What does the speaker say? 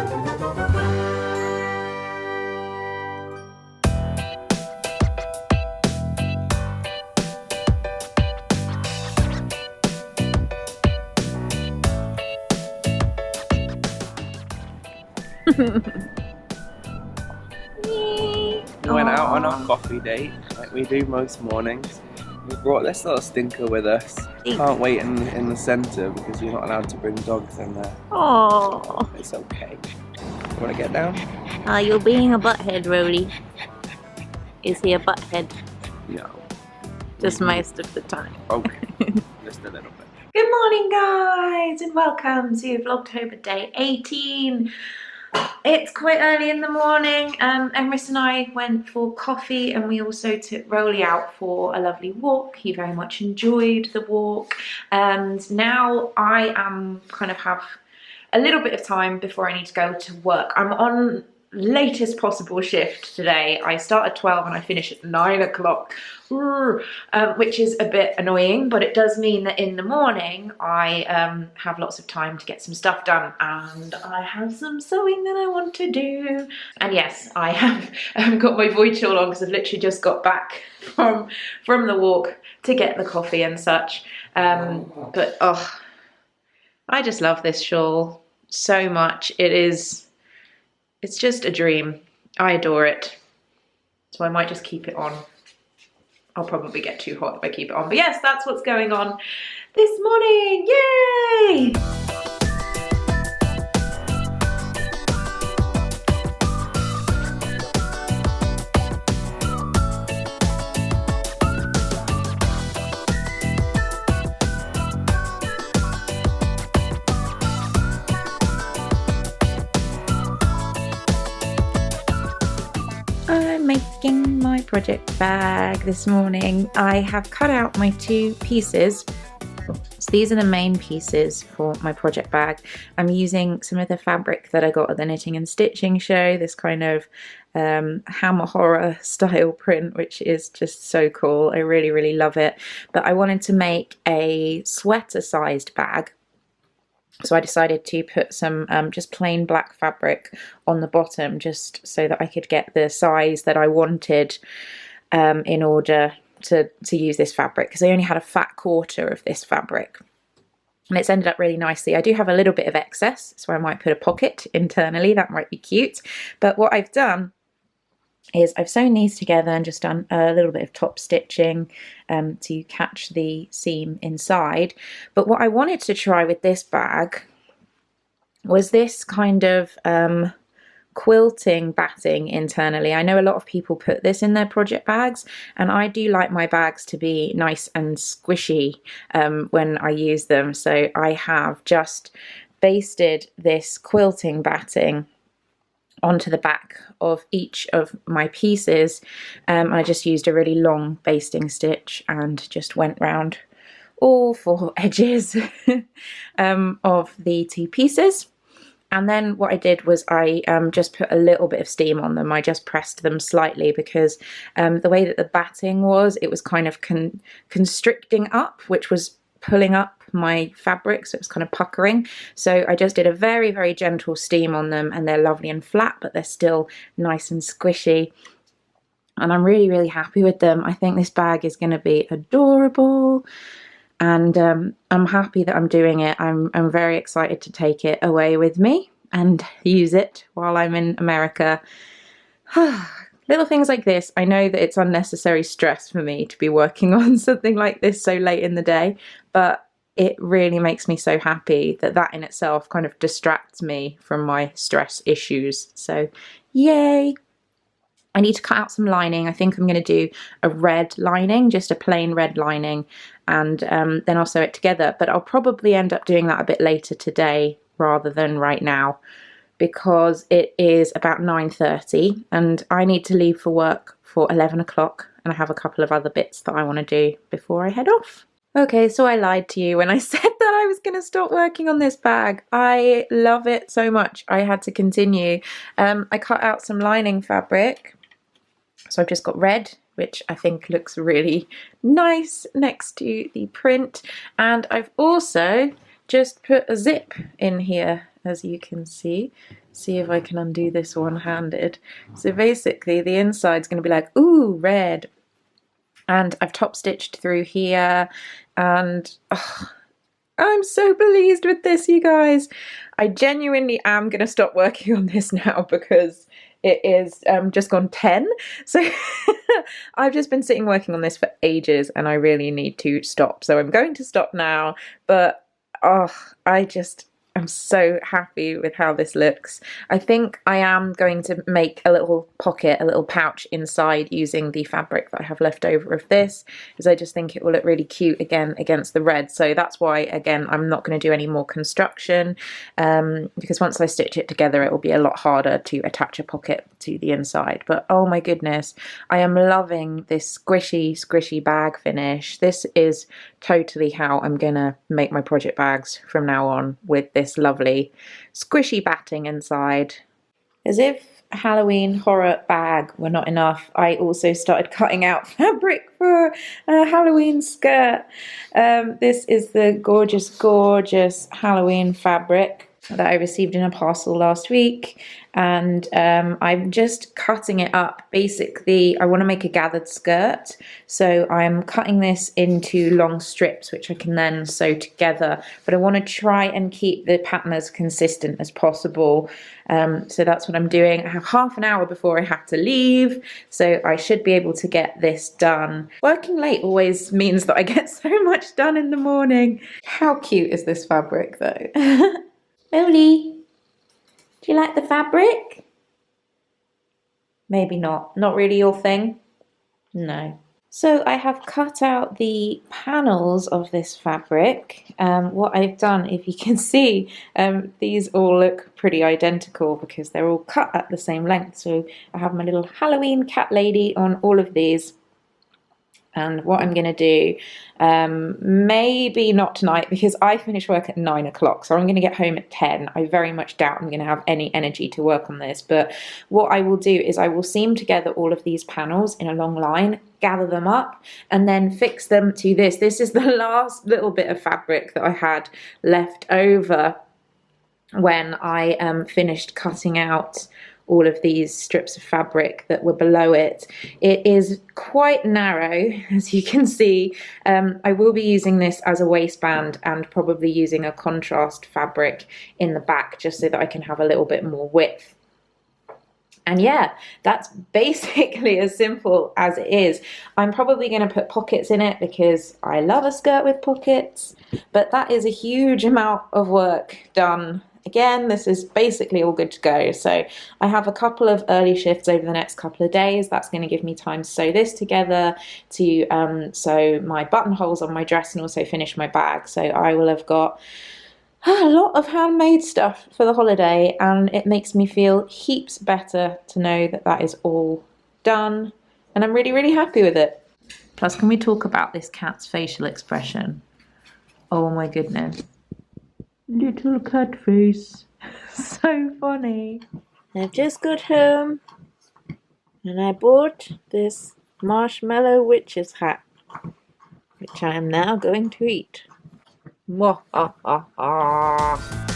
We went out on our coffee date, like we do most mornings. We brought this little stinker with us. Can't wait in the centre because you're not allowed to bring dogs in there. Oh, it's okay. You want to get down? You're being a butthead, Rody. Is he a butthead? No. Just most of the time. Okay, just a little bit. Good morning, guys, and welcome to Vlogtober day 18. It's quite early in the morning. Emrys and I went for coffee, and we also took Rolly out for a lovely walk. He very much enjoyed the walk, and now I kind of have a little bit of time before I need to go to work. I'm on latest possible shift today. I start at 12 and I finish at 9 o'clock, which is a bit annoying, but it does mean that in the morning I have lots of time to get some stuff done, and I have some sewing that I want to do. And yes, I have got my void shawl on because I've literally just got back from the walk to get the coffee and such. But oh, I just love this shawl so much. It's just a dream. I adore it. So I might just keep it on. I'll probably get too hot if I keep it on. But yes, that's what's going on this morning. Yay! I'm making my project bag this morning. I have cut out my two pieces. So these are the main pieces for my project bag. I'm using some of the fabric that I got at the Knitting and Stitching show, this kind of hammer horror style print, which is just so cool. I really, really love it. But I wanted to make a sweater sized bag. So I decided to put some just plain black fabric on the bottom, just so that I could get the size that I wanted in order to use this fabric, because I only had a fat quarter of this fabric. And it's ended up really nicely. I do have a little bit of excess, so I might put a pocket internally. That might be cute. But what I've done is I've sewn these together and just done a little bit of top stitching to catch the seam inside. But what I wanted to try with this bag was this kind of quilting batting internally. I know a lot of people put this in their project bags, and I do like my bags to be nice and squishy when I use them. So I have just basted this quilting batting onto the back of each of my pieces. I just used a really long basting stitch and just went round all four edges of the two pieces. And then what I did was I just put a little bit of steam on them. I just pressed them slightly because the way that the batting was, it was kind of constricting up, which was pulling up my fabric, so it was kind of puckering. So I just did a very, very gentle steam on them, and they're lovely and flat, but they're still nice and squishy. And I'm really, really happy with them. I think this bag is going to be adorable, and I'm happy that I'm doing it. I'm very excited to take it away with me and use it while I'm in America. Little things like this, I know that it's unnecessary stress for me to be working on something like this so late in the day, but it really makes me so happy that that in itself kind of distracts me from my stress issues. So yay! I need to cut out some lining. I think I'm going to do a red lining, just a plain red lining, and then I'll sew it together. But I'll probably end up doing that a bit later today rather than right now, because it is about 9:30 and I need to leave for work for 11 o'clock, and I have a couple of other bits that I want to do before I head off. Okay, so I lied to you when I said that I was going to stop working on this bag. I love it so much. I had to continue. I cut out some lining fabric. So I've just got red, which I think looks really nice next to the print. And I've also just put a zip in here as you can see. See if I can undo this one-handed. So basically the inside's going to be like, ooh, red. And I've top stitched through here, and I'm so pleased with this, you guys. I genuinely am going to stop working on this now because it is just gone 10. So I've just been sitting working on this for ages and I really need to stop. So I'm going to stop now, but I'm so happy with how this looks. I think I am going to make a little pocket, a little pouch inside using the fabric that I have left over of this, because I just think it will look really cute again against the red. So that's why, again, I'm not going to do any more construction, because once I stitch it together, it will be a lot harder to attach a pocket to the inside. But oh my goodness, I am loving this squishy bag finish. This is totally how I'm gonna make my project bags from now on, with this lovely squishy batting inside. As if Halloween horror bag were not enough, I also started cutting out fabric for a Halloween skirt. This is the gorgeous Halloween fabric that I received in a parcel last week, and I'm just cutting it up. Basically, I want to make a gathered skirt, so I'm cutting this into long strips which I can then sew together, but I want to try and keep the pattern as consistent as possible. So that's what I'm doing. I have half an hour before I have to leave, so I should be able to get this done. Working late always means that I get so much done in the morning. How cute is this fabric though? Molly, do you like the fabric? Maybe not. Not really your thing? No. So I have cut out the panels of this fabric. What I've done, if you can see, these all look pretty identical because they're all cut at the same length. So I have my little Halloween cat lady on all of these. And what I'm going to do, maybe not tonight because I finish work at 9 o'clock, so I'm going to get home at 10. I very much doubt I'm going to have any energy to work on this, but what I will do is I will seam together all of these panels in a long line, gather them up, and then fix them to this. This is the last little bit of fabric that I had left over when I finished cutting out all of these strips of fabric that were below it. It is quite narrow, as you can see. I will be using this as a waistband and probably using a contrast fabric in the back just so that I can have a little bit more width. And yeah, that's basically as simple as it is. I'm probably going to put pockets in it because I love a skirt with pockets, but that is a huge amount of work done. Again, this is basically all good to go. So I have a couple of early shifts over the next couple of days. That's going to give me time to sew this together, to sew my buttonholes on my dress, and also finish my bag. So I will have got a lot of handmade stuff for the holiday, and it makes me feel heaps better to know that that is all done, and I'm really happy with it. Plus, can we talk about this cat's facial expression? Oh my goodness. Little cat face. So funny. I've just got home and I bought this marshmallow witch's hat, which I am now going to eat. Mwah, ah, ah, ah.